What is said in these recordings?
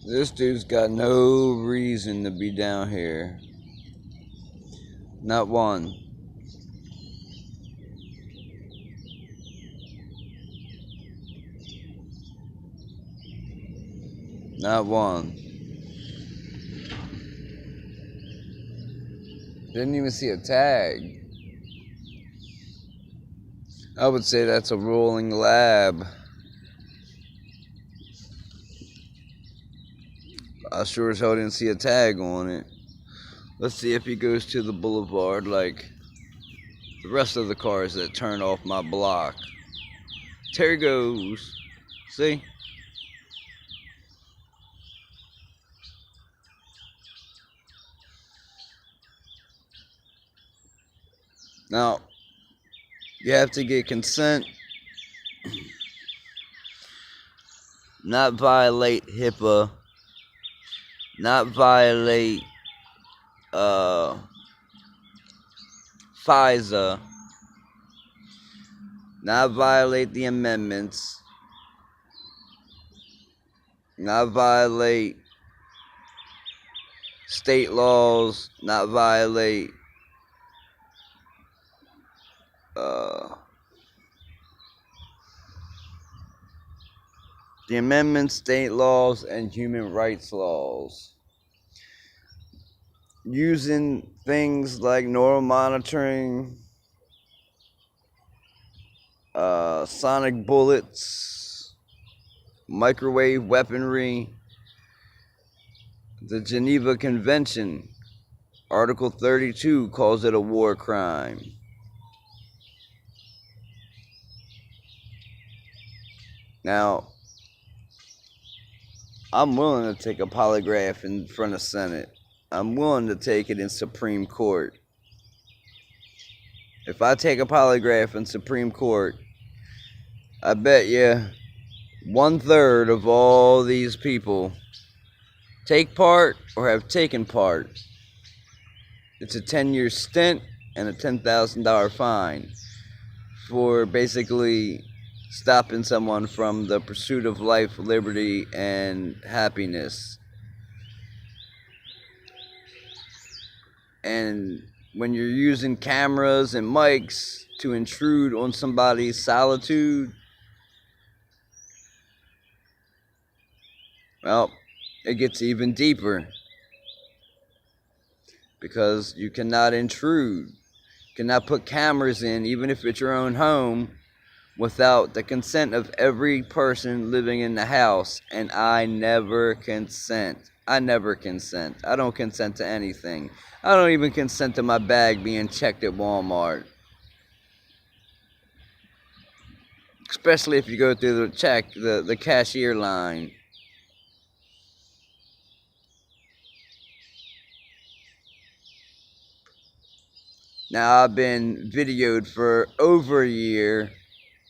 This dude's got no reason to be down here. Not one. Not one. Didn't even see a tag. I would say that's a rolling lab. I sure as hell didn't see a tag on it. Let's see if he goes to the boulevard like the rest of the cars that turn off my block. There he goes. See? Now, you have to get consent, not violate HIPAA, not violate FISA, not violate the amendments, not violate state laws, not violate the amendments, state laws, and human rights laws. Using things like neural monitoring, sonic bullets, microwave weaponry, the Geneva Convention, Article 32 calls it a war crime. Now, I'm willing to take a polygraph in front of Senate. I'm willing to take it in Supreme Court. If I take a polygraph in Supreme Court, I bet you 1/3 of all these people take part or have taken part. It's a 10-year stint and a $10,000 fine for basically stopping someone from the pursuit of life, liberty, and happiness. And when you're using cameras and mics to intrude on somebody's solitude, well, it gets even deeper. Because you cannot intrude. You cannot put cameras in, even if it's your own home, without the consent of every person living in the house. And I never consent. I never consent. I don't consent to anything. I don't even consent to my bag being checked at Walmart. Especially if you go through the cashier line. Now, I've been videoed for over a year,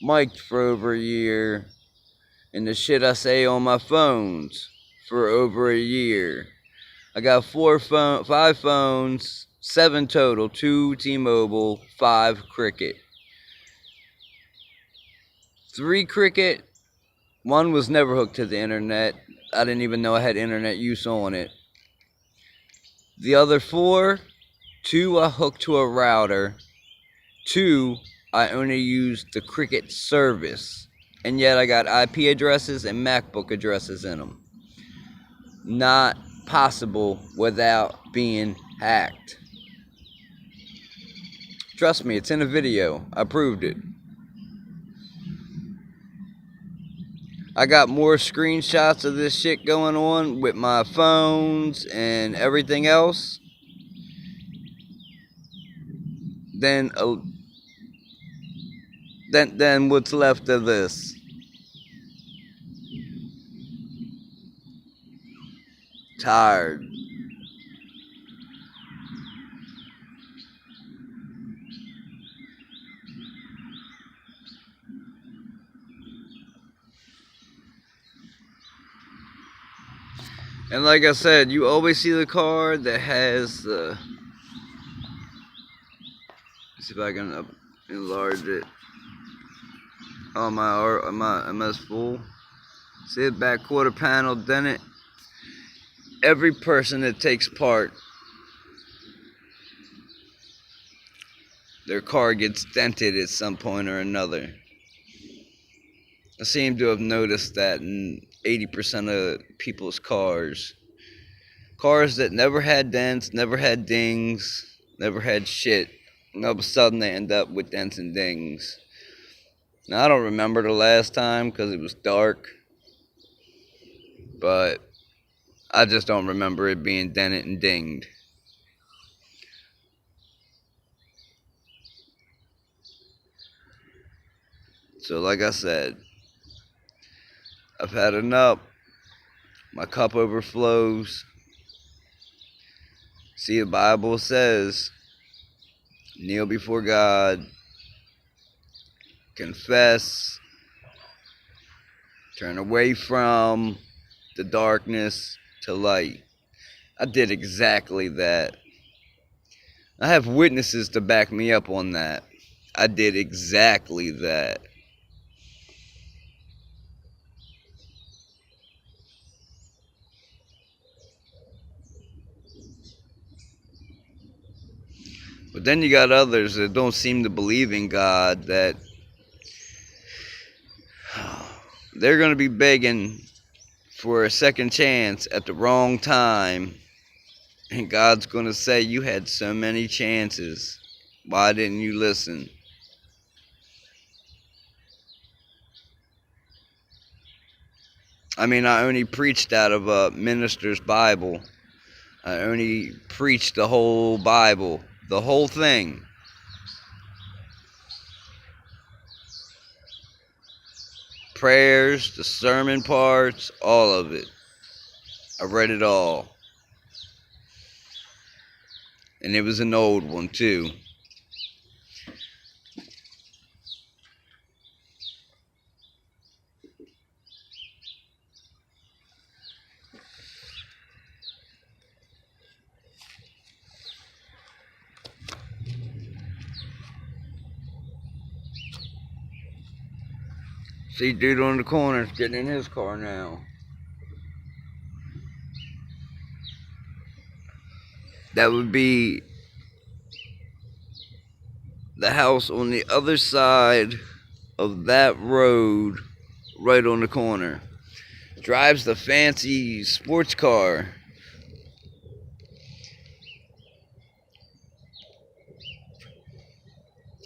mic'd for over a year, and the shit I say on my phones for over a year. I got 5 phones, 7 total, 2 T-Mobile, 5 Cricket. 3 Cricket, 1 was never hooked to the internet. I didn't even know I had internet use on it. The other 4, 2 I hooked to a router, 2 I only used the Cricket service, and yet I got IP addresses and MacBook addresses in them. Not possible without being hacked. Trust me, it's in a video. I proved it. I got more screenshots of this shit going on with my phones and everything else than what's left of this. Tired. And like I said, you always see the car that has the... Let's see if I can enlarge it. Oh, my MS full. See the back quarter panel dented? every person that takes part, their car gets dented at some point or another. I seem to have noticed that in 80% of people's cars. Cars that never had dents, never had dings, never had shit. And all of a sudden they end up with dents and dings. Now, I don't remember the last time because it was dark. But I just don't remember it being dented and dinged. So like I said, I've had enough. My cup overflows. See, the Bible says, kneel before God, confess, turn away from the darkness to light. I did exactly that. I have witnesses to back me up on that. I did exactly that. But then you got others that don't seem to believe in God, that they're going to be begging for a second chance at the wrong time. And God's going to say, you had so many chances. Why didn't you listen? I mean, I only preached out of a minister's Bible. I only preached the whole Bible. The whole thing. Prayers, the sermon parts, all of it. I read it all. And it was an old one too. See, dude on the corner is getting in his car now. That would be the house on the other side of that road, right on the corner. Drives the fancy sports car.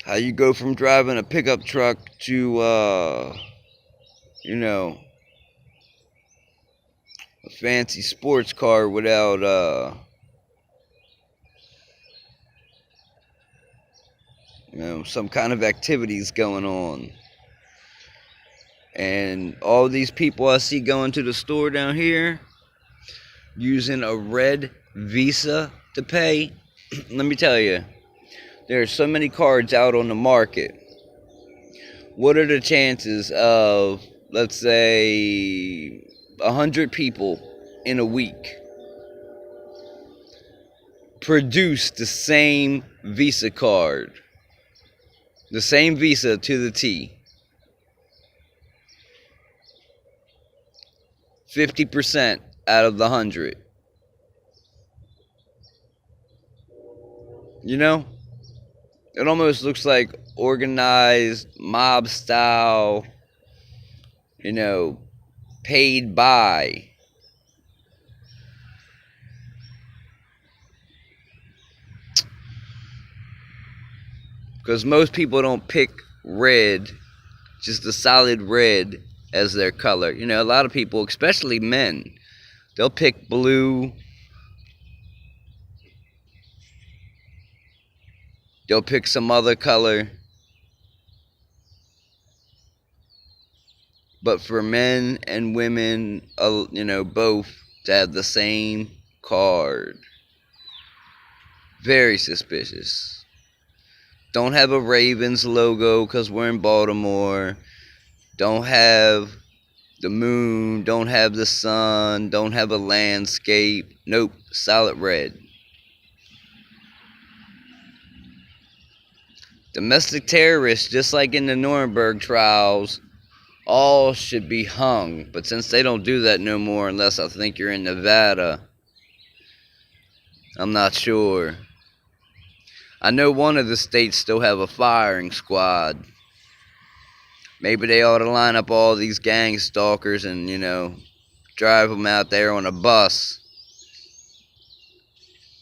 How you go from driving a pickup truck to, a fancy sports car without, some kind of activities going on. And all these people I see going to the store down here using a red Visa to pay. Let me tell you, there are so many cards out on the market. What are the chances of, let's say, 100 people in a week produce the same Visa card? The same Visa to the T. 50% out of the 100. You know? It almost looks like organized mob style, paid by. Because most people don't pick red, just a solid red as their color. A lot of people, especially men, they'll pick blue. They'll pick some other color. But for men and women, both to have the same card. Very suspicious. Don't have a Ravens logo because we're in Baltimore. Don't have the moon. Don't have the sun. Don't have a landscape. Nope. Solid red. Domestic terrorists, just like in the Nuremberg trials, all should be hung. But since they don't do that no more, unless I think you're in Nevada, I'm not sure. I know one of the states still have a firing squad. Maybe they ought to line up all these gang stalkers and, drive them out there on a bus.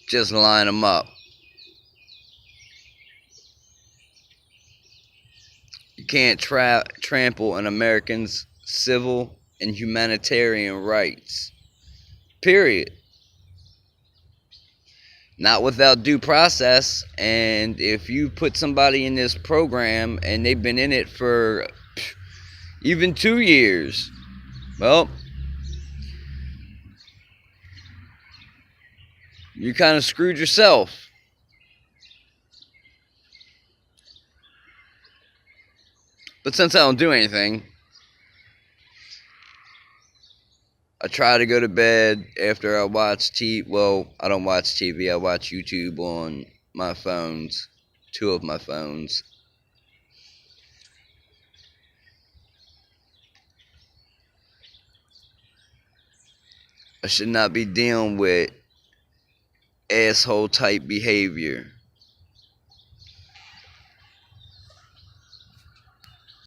Just line them up. You can't trample an American's civil and humanitarian rights. Period. Not without due process. And if you put somebody in this program and they've been in it for even 2 years, well, you kind of screwed yourself. But since I don't do anything, I try to go to bed after I watch TV. Well, I don't watch TV. I watch YouTube on my phones. 2 of my phones. I should not be dealing with asshole type behavior.